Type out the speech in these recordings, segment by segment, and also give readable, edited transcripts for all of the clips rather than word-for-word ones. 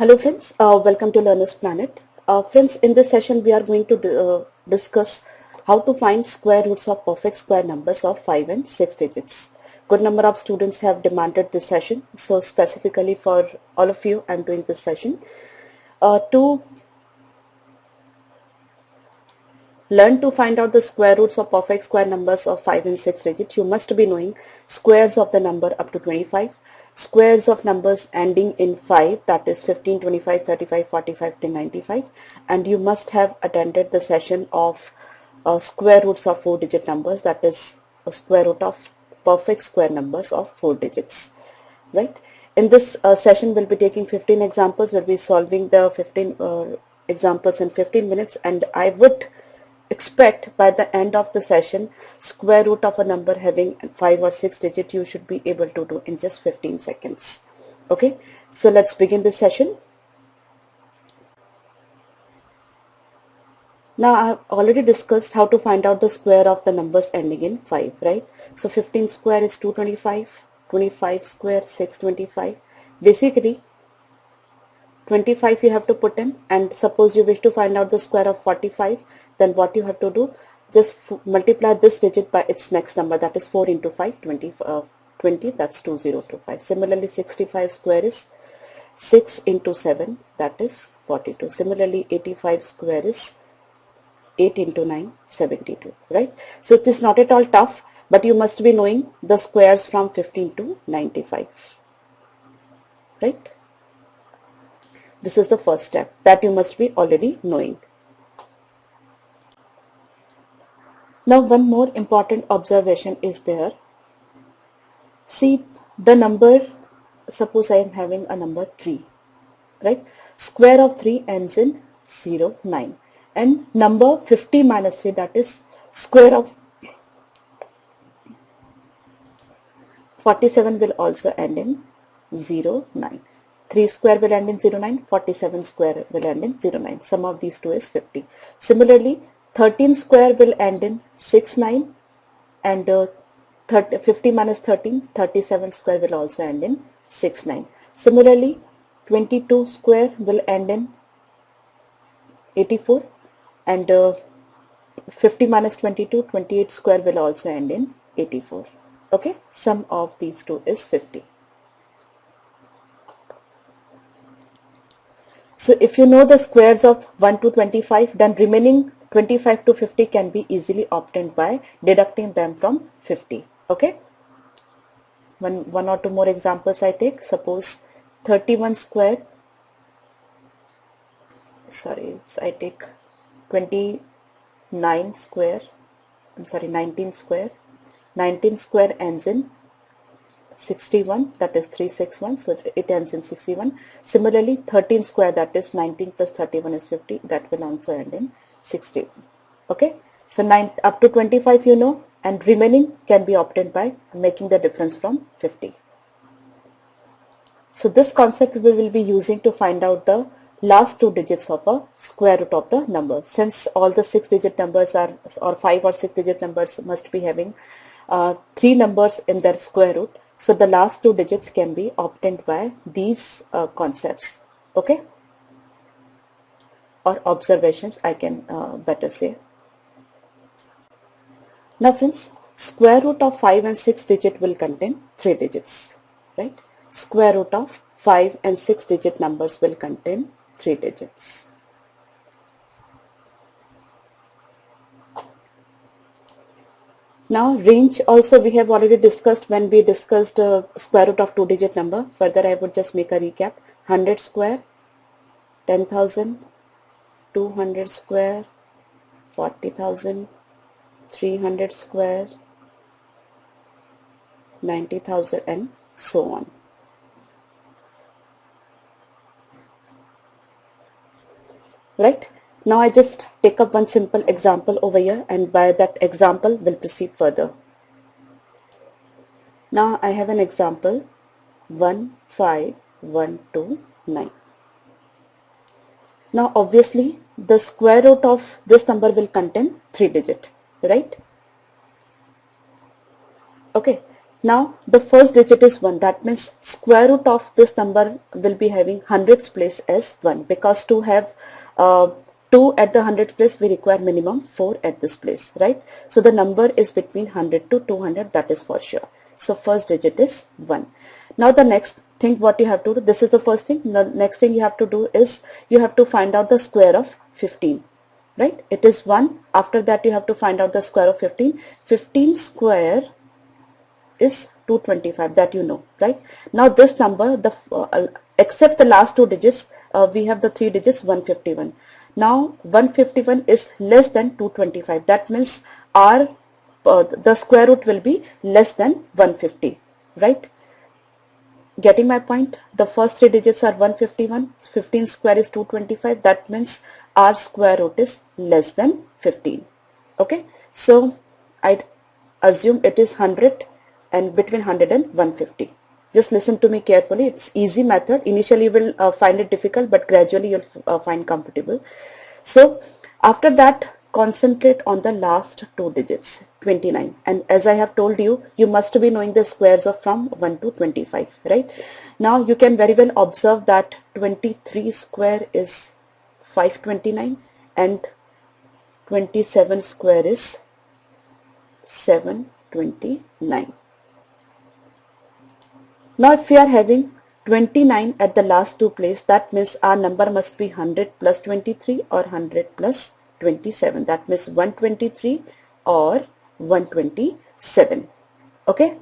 Hello friends, welcome to Learner's Planet. Friends, in this session we are going to discuss how to find square roots of perfect square numbers of 5 and 6 digits. Good number of students have demanded this session, so specifically for all of you I am doing this session. To learn to find out the square roots of perfect square numbers of 5 and 6 digits, you must be knowing squares of the number up to 25, squares of numbers ending in 5, that is 15, 25, 35, 45 to 95, and you must have attended the session of square roots of 4-digit numbers, that is a square root of perfect square numbers of 4 digits, right? In this session we'll be taking 15 examples, we'll be solving the 15 examples in 15 minutes, and I would expect by the end of the session square root of a number having 5 or 6 digit you should be able to do in just 15 seconds. Okay, so let's begin this session. Now I have already discussed how to find out the square of the numbers ending in 5, right? So 15 square is 225, 25 square 625. Basically 25 you have to put in, and suppose you wish to find out the square of 45, then what you have to do, just multiply this digit by its next number, that is 4 into 5, 20, that's 2025. Similarly 65 square is 6 into 7, that is 42. Similarly 85 square is 8 into 9, 72, right? So it is not at all tough, but you must be knowing the squares from 15 to 95, right? This is the first step that you must be already knowing. Now one more important observation is there. See the number, suppose I am having a number 3, right? Square of 3 ends in 0, 9, and number 50 minus 3, that is square of 47 will also end in 0, 9. 3 square will end in 0, 9, 47 square will end in 0, 9. Sum of these two is 50. Similarly 13 square will end in 6, 9, and 50 minus 13, 37 square will also end in 6, 9. Similarly 22 square will end in 84, and 50 minus 22, 28 square will also end in 84. Okay, sum of these two is 50. So if you know the squares of 1 to 25, then remaining 25 to 50 can be easily obtained by deducting them from 50. Okay, one or two more examples I take. Suppose 31 square, I take 29 square, 19 square. 19 square ends in 61, that is 361, so it ends in 61. Similarly 13 square, that is 19 plus 31 is 50, that will also end in 61. Okay, so 9 up to 25 you know, and remaining can be obtained by making the difference from 50. So this concept we will be using to find out the last two digits of a square root of the number. Since all the 6-digit numbers are, or 5 or 6-digit numbers must be having 3 numbers in their square root, so the last two digits can be obtained by these concepts, okay, or observations I can better say. Now friends, square root of 5 and 6 digit will contain 3 digits, right? Square root of 5 and 6 digit numbers will contain 3 digits. Now range also we have already discussed when we discussed square root of 2-digit number. Further I would just make a recap. 100 square, 10,000, 200 square, 40,000, 300 square, 90,000, and so on. Right? Now I just take up one simple example over here, and by that example we'll proceed further. Now I have an example 15129. Now obviously the square root of this number will contain 3 digit, right? Okay, Now the first digit is 1. That means square root of this number will be having hundreds place as 1, because to have 2 at the hundredths place we require minimum 4 at this place, right? So the number is between 100 to 200, that is for sure. So first digit is 1. Now the next thing what you have to do, this is the first thing. The next thing you have to do is you have to find out the square of 15. Right? It is 1. After that you have to find out the square of 15. 15 square is 225, that you know, right? Now this number, except the last two digits, we have the three digits 151. Now 151 is less than 225. That means our the square root will be less than 150, right? Getting my point? The first three digits are 151. 15 square is 225. That means our square root is less than 15. Okay. So I'd assume it is 100 and between 100 and 150. Just listen to me carefully. It's easy method. Initially you will find it difficult, but gradually you'll find comfortable. So after that, concentrate on the last two digits, 29. And as I have told you, you must be knowing the squares of from 1 to 25, right? Now you can very well observe that 23 square is 529 and 27 square is 729. Now if we are having 29 at the last two place, that means our number must be 100 plus 23 or 100 plus 27. That means 123 or 127. Okay.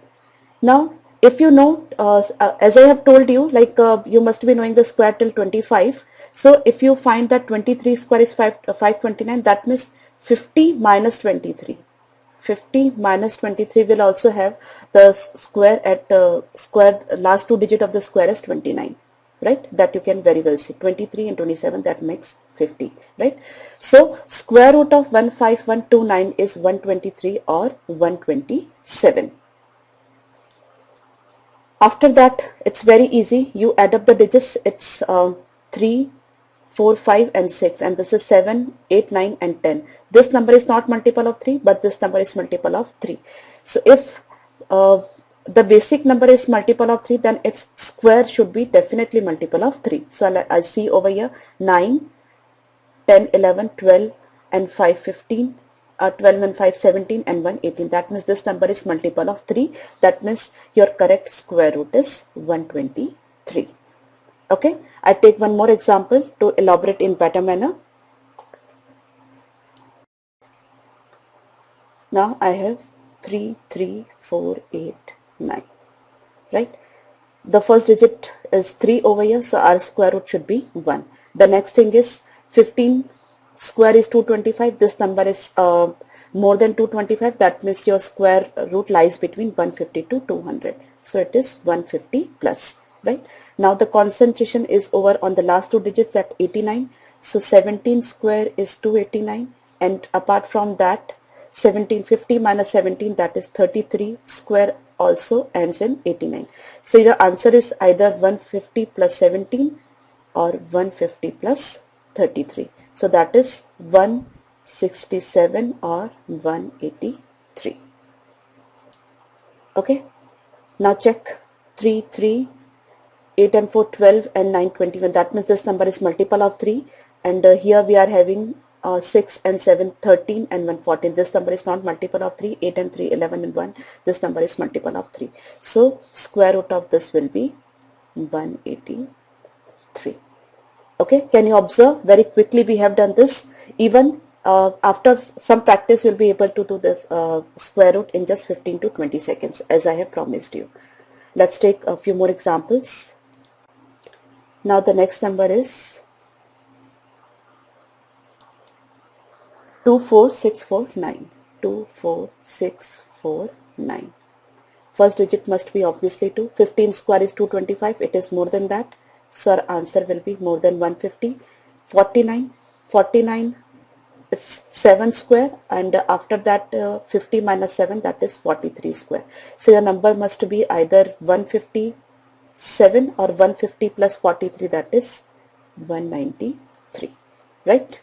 Now if you know, as I have told you, like you must be knowing the square till 25. So if you find that 23 square is 529, that means 50 minus 23. 50 minus 23 will also have the square at square last two digit of the square is 29, right? That you can very well see. 23 and 27, that makes 50, right? So square root of 15129 is 123 or 127. After that, it's very easy. You add up the digits. It's 3, 4, 5 and 6, and this is 7, 8, 9 and 10. This number is not multiple of 3, but this number is multiple of 3. So if the basic number is multiple of 3, then its square should be definitely multiple of 3. So I see over here 9, 10, 11, 12 and 5, 15. 12 and 5, 17 and 1, 18. That means this number is multiple of 3. That means your correct square root is 123. Okay, I take one more example to elaborate in better manner. Now I have 3, 3, 4, 8, 9, right? The first digit is 3 over here, so our square root should be 1. The next thing is 15 square is 225. This number is more than 225. That means your square root lies between 150 to 200. So it is 150 plus, right? Now the concentration is over on the last two digits at 89. So 17 square is 289, and apart from that 1750 minus 17, that is 33 square, also ends in 89. So your answer is either 150 plus 17 or 150 plus 33. So that is 167 or 183. Okay. Now check 3, 3, 8 and 4, 12 and 9, 21. That means this number is multiple of 3, and here we are having 6 and 7, 13 and 1, 14. This number is not multiple of 3. 8 and 3, 11 and 1. This number is multiple of 3. So square root of this will be 183. Okay, can you observe? Very quickly we have done this. Even after some practice you'll be able to do this square root in just 15 to 20 seconds, as I have promised you. Let's take a few more examples. Now the next number is 24649. 24649. First digit must be obviously 2. 15 square is 225. It is more than that. So our answer will be more than 150. 49. 49 is 7 square, and after that 50 minus 7, that is 43 square. So your number must be either 157 or 150 plus 43, that is 193, right?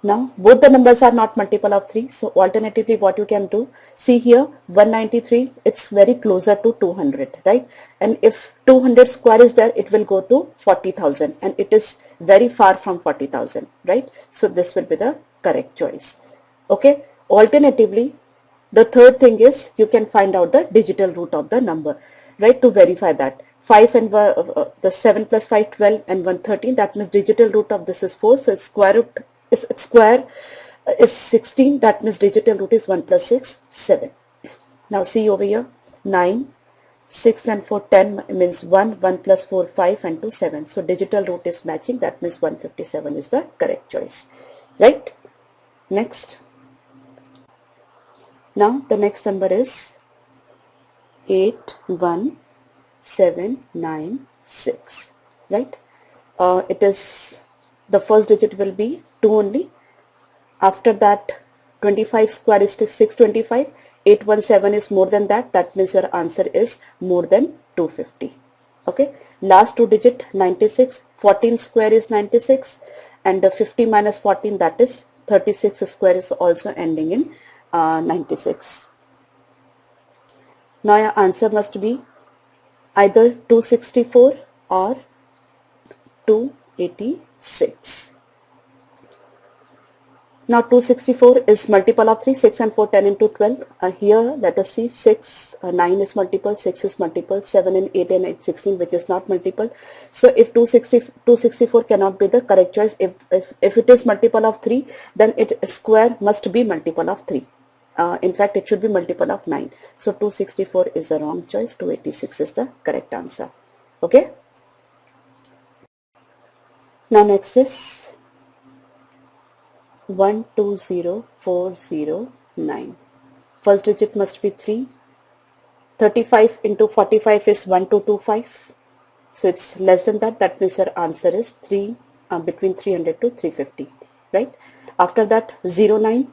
Now both the numbers are not multiple of 3, so alternatively what you can do, see here 193, it's very closer to 200, right? And if 200 square is there, it will go to 40,000 and it is very far from 40,000, right? So this will be the correct choice. Okay, alternatively the third thing is you can find out the digital root of the number, right? To verify that 5 and the 7 plus 5 12 and 113, that means digital root of this is 4, so its square root is is 16, that means digital root is 1 plus 6 7. Now see over here 9 6 and 4 10 means 1 1 plus 4 5 and 2 7, so digital root is matching, that means 157 is the correct choice, right? Next, now the next number is 81796, right? It is, the first digit will be 2 only. After that 25 square is 625. 817 is more than that, that means your answer is more than 250. Okay, last two digit 96. 14 square is 96 and 50 minus 14, that is 36 square is also ending in 96. Now your answer must be either 264 or 286. Now 264 is multiple of 3, 6 and 4, 10 into 12. Here let us see 6, 9 is multiple, 6 is multiple, 7 and 8 and 8, 16, which is not multiple. So if 264 cannot be the correct choice, if it is multiple of 3, then its square must be multiple of 3. In fact, it should be multiple of 9. So 264 is the wrong choice, 286 is the correct answer. Okay. Now next is 120409. First digit must be 3. 35 into 45 is 1225. So it's less than that. That means your answer is 3, between 300 to 350, right? After that 09.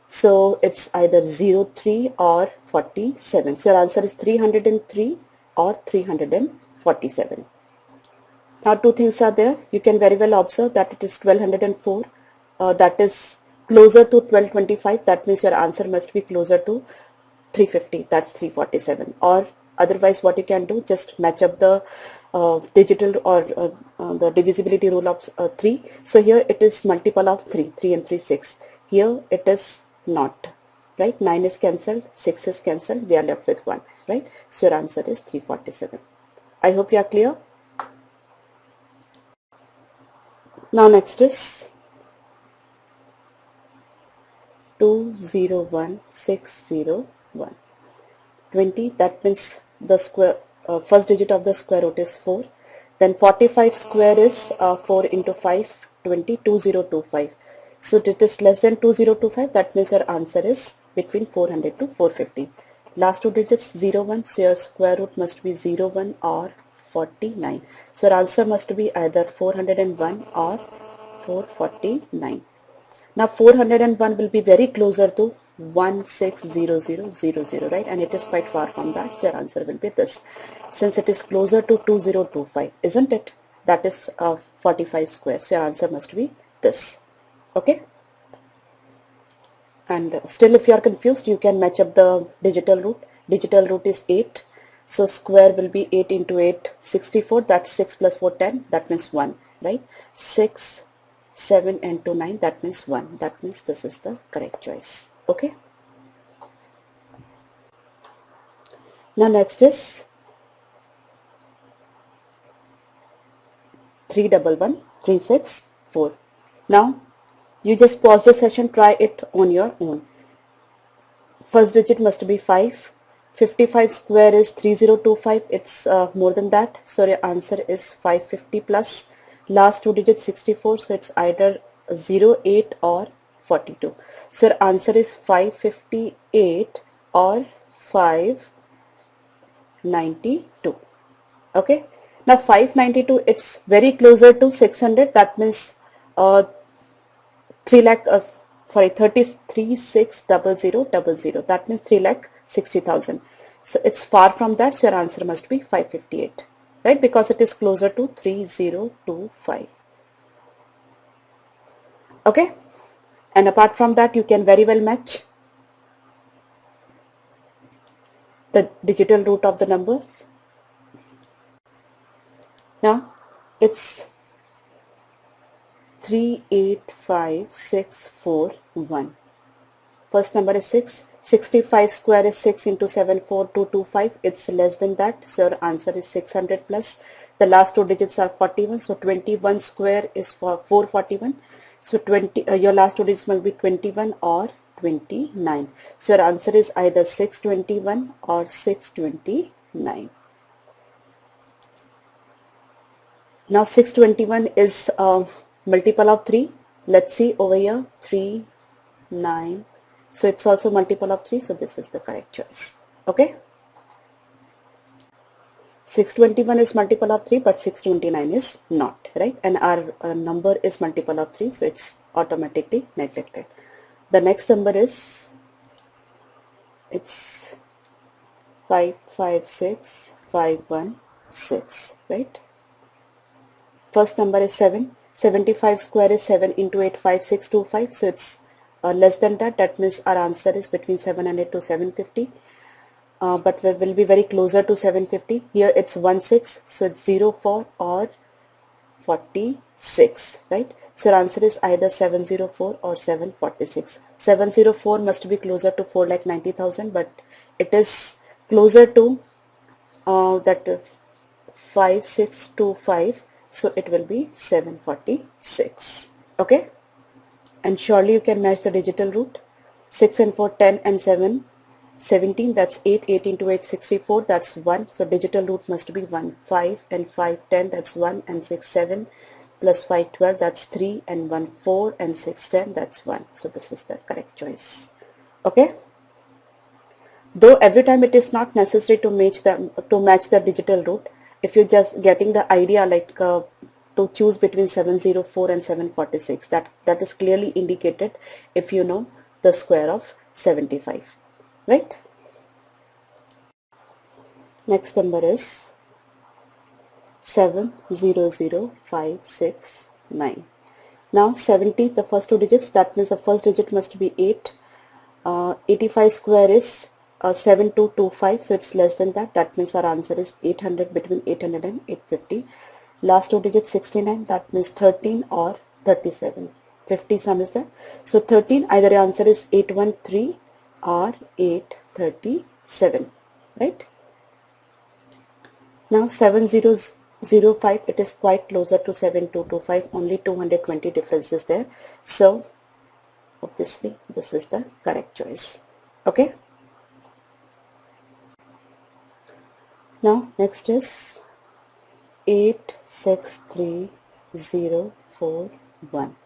So it's either 03 or 47. So your answer is 303 or 347. Now two things are there. You can very well observe that it is 1204. That is closer to 1225. That means your answer must be closer to 350. That's 347. Or otherwise what you can do, just match up the digital or the divisibility rule of 3. So here it is multiple of 3. 3 and 3 6. Here it is not, right? 9 is cancelled, 6 is cancelled, we are left with 1, right? So your answer is 347. I hope you are clear. Now next is 201601. 20, that means the square, first digit of the square root is 4. Then 45 square is 4 into 5, 20, 2025. So it is less than 2025, that means your answer is between 400 to 450. Last two digits 01, so your square root must be 01 or 49. So your answer must be either 401 or 449. Now 401 will be very closer to 160000, right? And it is quite far from that, so your answer will be this. Since it is closer to 2025, isn't it? That is 45 square, so your answer must be this. Okay, and still if you are confused, you can match up the digital root. Digital root is 8, so square will be 8 into 8 64. That's 6 plus 4 10, that means 1, right? 6 7 and 2 9, that means 1. That means this is the correct choice. Okay, now next is 311364. Now you just pause the session, try it on your own. First digit must be 5. 55 square is 3025. It's more than that, so your answer is 550 plus. Last two digits 64, so it's either 08 or 42. So your answer is 558 or 592. Okay, now 592, it's very closer to 600. That means 33,600,000. That means 3,60,000. So it's far from that, so your answer must be 558, right? Because it is closer to 3025. Okay, And apart from that, you can very well match the digital root of the numbers. Now it's 385641. First number is 6. 65 square is 6 into 74225. It's less than that. So your answer is 600 plus. The last two digits are 41. So 21 square is for 441. So your last two digits must be 21 or 29. So your answer is either 621 or 629. Now 621 is a multiple of 3. Let's see over here. 3, 9. So it's also multiple of 3. So this is the correct choice. Okay. 621 is multiple of 3, but 629 is not, right? And our number is multiple of 3. So it's automatically neglected. The next number is, it's 556516, right? First number is 7. 75 square is 7 into 85625. So it's less than that. That means our answer is between 700 to 750. But we will be very closer to 750. Here it's 16. So it's 04 or 46, right? So your answer is either 704 or 746. 704 must be closer to 4,90,000, but it is closer to that 5625. So it will be 746. Okay. And surely you can match the digital root. 6 and 4, 10 and 7, 17. That's 8. 8 into 8, 64. That's 1. So digital root must be 1. 5 and 5, 10. That's 1. And 6, 7. Plus 5, 12. That's 3. And 1, 4. And 6, 10. That's 1. So this is the correct choice. Okay. Though every time it is not necessary to match the digital root. If you're just getting the idea, like to choose between 704 and 746, that is clearly indicated if you know the square of 75, right? Next number is 700569. Now 70, the first two digits, that means the first digit must be 8. 85 square is 7225, so it's less than that. That means our answer is 800, between 800 and 850. Last two digits 69, that means 13 or 37. 50 sum is there. So 13, either your answer is 813 or 837, right? Now 7005, it is quite closer to 7225, only 220 difference is there. So obviously this is the correct choice. Okay. Now next is 863041.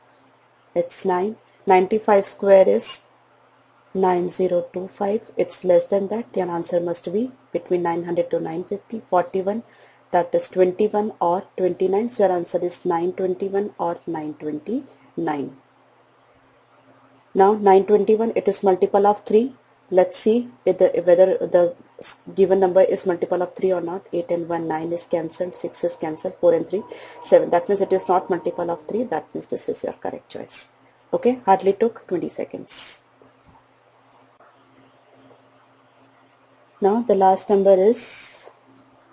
It's 9. 95 square is 9025. It's less than that. Your answer must be between 900 to 950. 41, that is 21 or 29. So your answer is 921 or 929. Now 921, it is multiple of 3. Let's see whether the given number is multiple of 3 or not. 8 and 1, 9 is cancelled, 6 is cancelled, 4 and 3, 7. That means it is not multiple of 3. That means this is your correct choice. Okay, hardly took 20 seconds. Now the last number is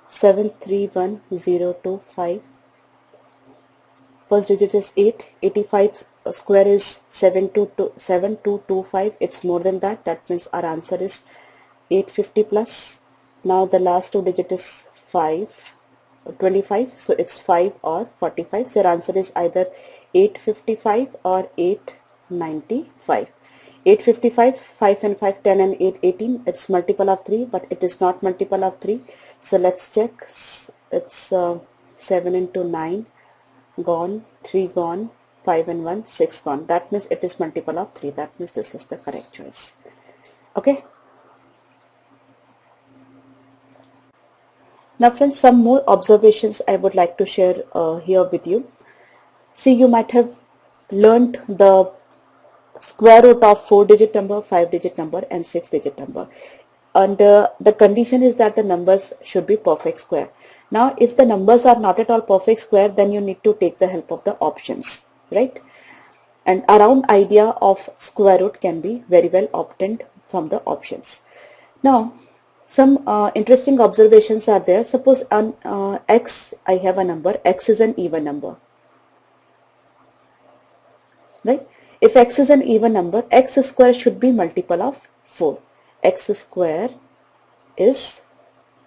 731025. First digit is 8. 85 square is 7225. It's more than that. That means our answer is 850 plus. Now the last two digit is 25. So it's 5 or 45. So your answer is either 855 or 895. 855, 5 and 5, 10 and 8, 18. It's multiple of 3, but it is not multiple of 3. So let's check. It's 7 into 9. Gone, 3 gone, 5 and 1, 6 gone. That means it is multiple of 3. That means this is the correct choice. Okay. Now friends, some more observations I would like to share here with you. See, you might have learned the square root of 4-digit number, 5-digit number and 6-digit number. And the condition is that the numbers should be perfect square. Now, if the numbers are not at all perfect square, then you need to take the help of the options, right? and a round idea of square root can be very well obtained from the options. Now, some interesting observations are there. Suppose on x, I have a number, x is an even number, right? If x is an even number, x square should be multiple of 4. X square is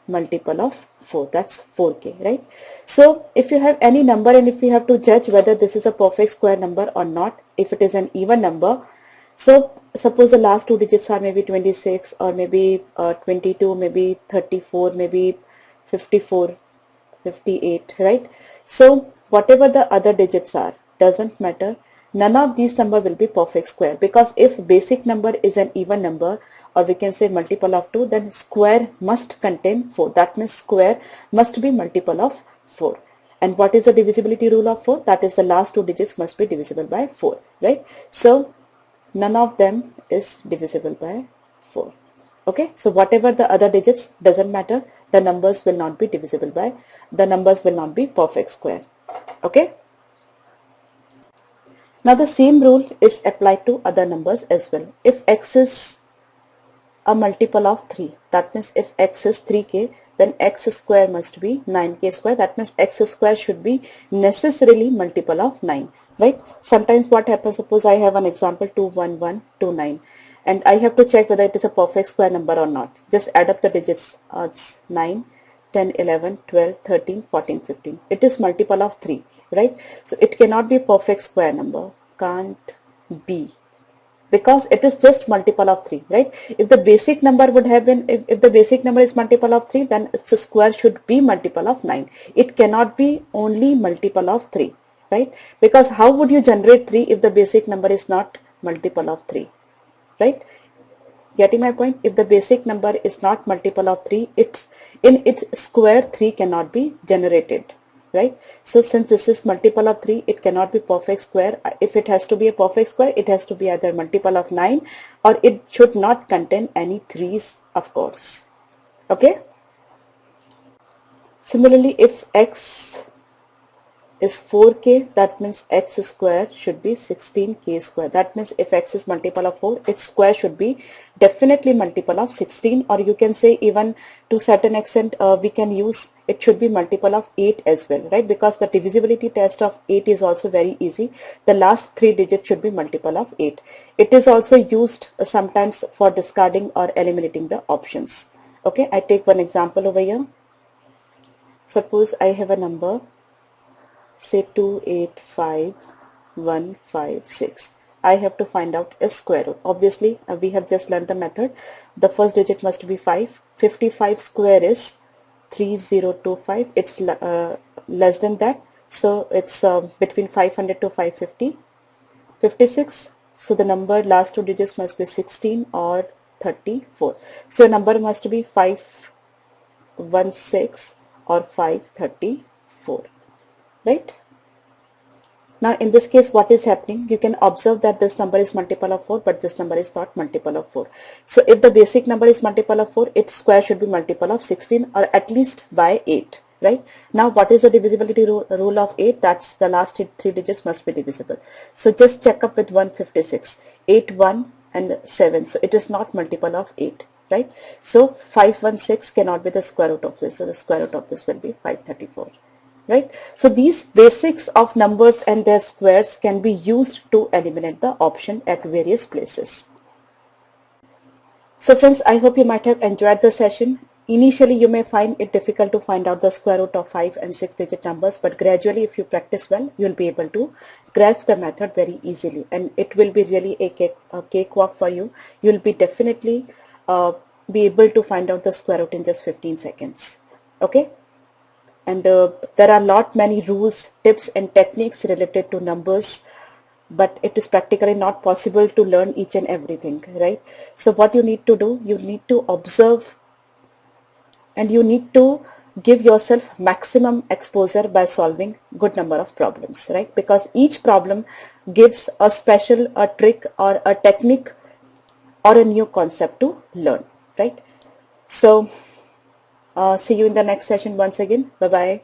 multiple of 4, that's 4k, right? So if you have any number and if you have to judge whether this is a perfect square number or not, if it is an even number, so suppose the last two digits are maybe 26 or maybe 22, maybe 34, maybe 54, 58, right? So whatever the other digits are, doesn't matter, none of these number will be perfect square, because if basic number is an even number, or we can say multiple of 2, then square must contain 4. That means square must be multiple of 4. And what is the divisibility rule of 4? That is the last two digits must be divisible by 4, right? So none of them is divisible by 4. Okay, so whatever the other digits, doesn't matter, the numbers will not be divisible by, the numbers will not be perfect square. Okay. Now the same rule is applied to other numbers as well. If x is a multiple of 3, that means if x is 3k, then x square must be 9k square. That means x square should be necessarily multiple of 9, right? Sometimes what happens, suppose I have an example 21129 and I have to check whether it is a perfect square number or not. Just add up the digits. It's 9, 10, 11, 12, 13, 14, 15. It is multiple of 3, right? So it cannot be perfect square number. Can't be, because it is just multiple of 3, right? If the basic number would have been, if the basic number is multiple of 3, then its square should be multiple of 9. It cannot be only multiple of 3, right? Because how would you generate 3 if the basic number is not multiple of 3, right? Getting my point? If the basic number is not multiple of 3, it's in its square 3 cannot be generated, right? So since this is multiple of 3, it cannot be perfect square. If it has to be a perfect square, it has to be either multiple of 9 or it should not contain any 3's, of course. Okay. Similarly, if x is 4k, that means x square should be 16k square. That means if x is multiple of 4, its square should be definitely multiple of 16, or you can say even to certain extent we can use it should be multiple of 8 as well, right? Because the divisibility test of 8 is also very easy. The last 3 digits should be multiple of 8. It is also used sometimes for discarding or eliminating the options. Okay, I take one example over here. Suppose I have a number, say 285156. I have to find out a square root. Obviously, we have just learned the method. The first digit must be 5. 55 square is 3025. It's less than that. So it's between 500 to 550. 56. So the number last two digits must be 16 or 34. So a number must be 516 or 534. Right? Now in this case, what is happening? You can observe that this number is multiple of 4, but this number is not multiple of 4. So if the basic number is multiple of 4, its square should be multiple of 16 or at least by 8. Right? Now what is the divisibility rule of 8? That's the last 3 digits must be divisible. So just check up with 156. 8, 1 and 7. So it is not multiple of 8. Right? So 516 cannot be the square root of this. So the square root of this will be 534. Right? So these basics of numbers and their squares can be used to eliminate the option at various places. So friends, I hope you might have enjoyed the session. Initially, you may find it difficult to find out the square root of 5 and 6 digit numbers, but gradually if you practice well, you'll be able to grasp the method very easily, and it will be really a cakewalk for you. You'll be definitely be able to find out the square root in just 15 seconds. Okay? And there are many rules, tips and techniques related to numbers, but it is practically not possible to learn each and everything, right? So what you need to do, you need to observe and you need to give yourself maximum exposure by solving good number of problems, right? Because each problem gives a special trick or a technique or a new concept to learn, right? So see you in the next session once again. Bye bye.